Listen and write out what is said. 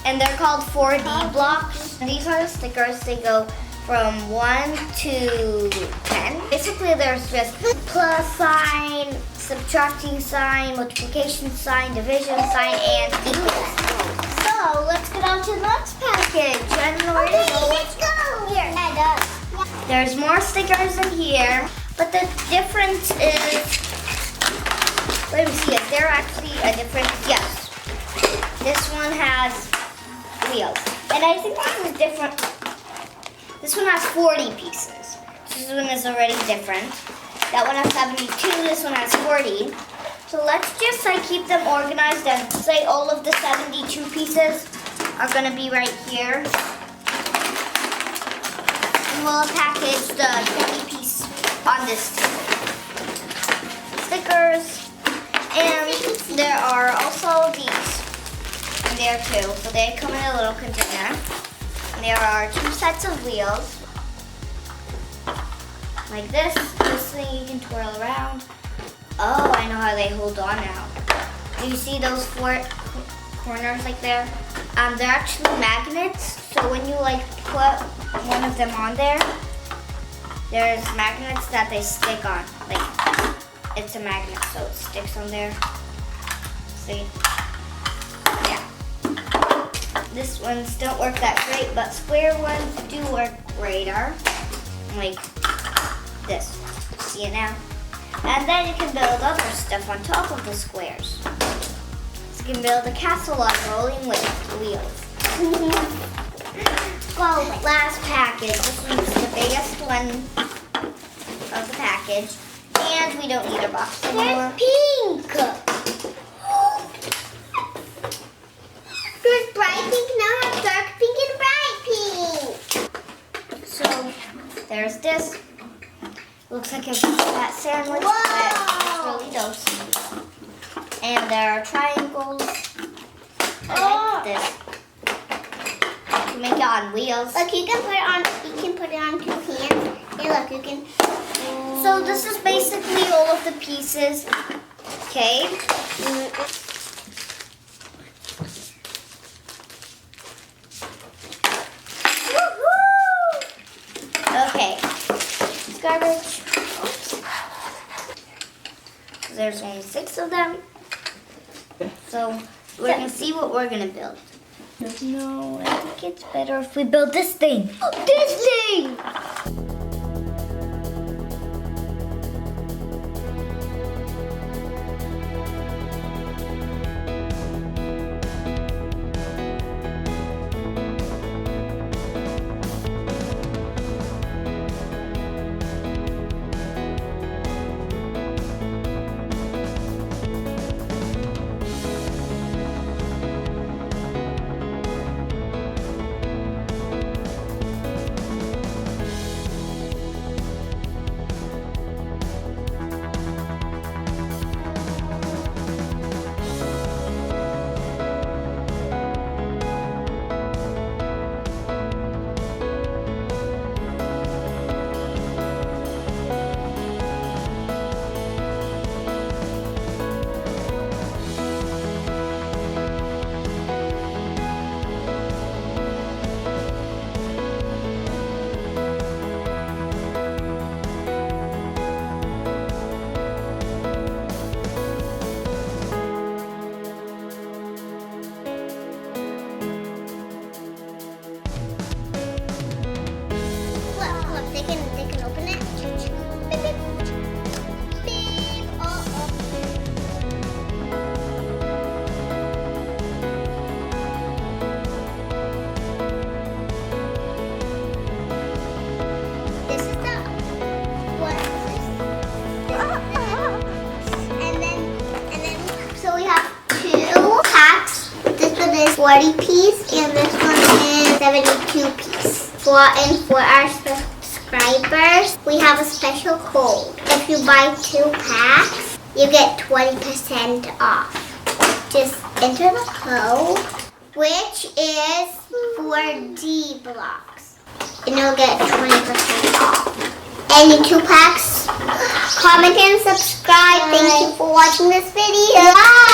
and they're called 4D blocks. These are the stickers. They go from 1 to 10. Basically, there's just plus sign, subtracting sign, multiplication sign, division sign, and equals. So let's get on to the next package. I don't know where to go. Let's go. Here. There's more stickers in here, but the difference is, let me see if they're actually a difference. Yes, this one has wheels, and I think this is different. This one has 40 pieces. This one is already different. That one has 72. This one has 40. So let's just keep them organized and say all of the 72 pieces are gonna be right here. And we'll package the 20 piece on this stickers. And there are also these in there too. So they come in a little container. And there are 2 sets of wheels. Like this. This thing you can twirl around. Oh, I know how they hold on now. Do you see those 4 corners like there? They're actually magnets. So when you put one of them on there, there's magnets that they stick on. Like it's a magnet, so it sticks on there. See? Yeah. This ones don't work that great, but square ones do work greater. Like this. See it now? And then you can build other stuff on top of the squares. So you can build a castle on rolling with wheels. Well, last package. This one's the biggest one of the package. And we don't need a box anymore. There's pink. There's bright pink, now I have dark pink and bright pink. So there's this. Looks like a fat sandwich, but it's really dope. And there are triangles. I like this. You can make it on wheels. Look, you can put it on 2 hands. Here, look, you can. So this is basically all of the pieces. Okay. Woohoo! Okay. Garbage. Oops. There's only 6 of them. So we're gonna see what we're gonna build. No, I think it's better if we build this thing. This thing! is 40 piece and this one is 72 piece. For our subscribers, we have a special code. If you buy 2 packs, you get 20% off. Just enter the code, which is 4DBlocks, and you'll get 20% off. Any 2 packs, comment and subscribe. Thank you for watching this video. Bye.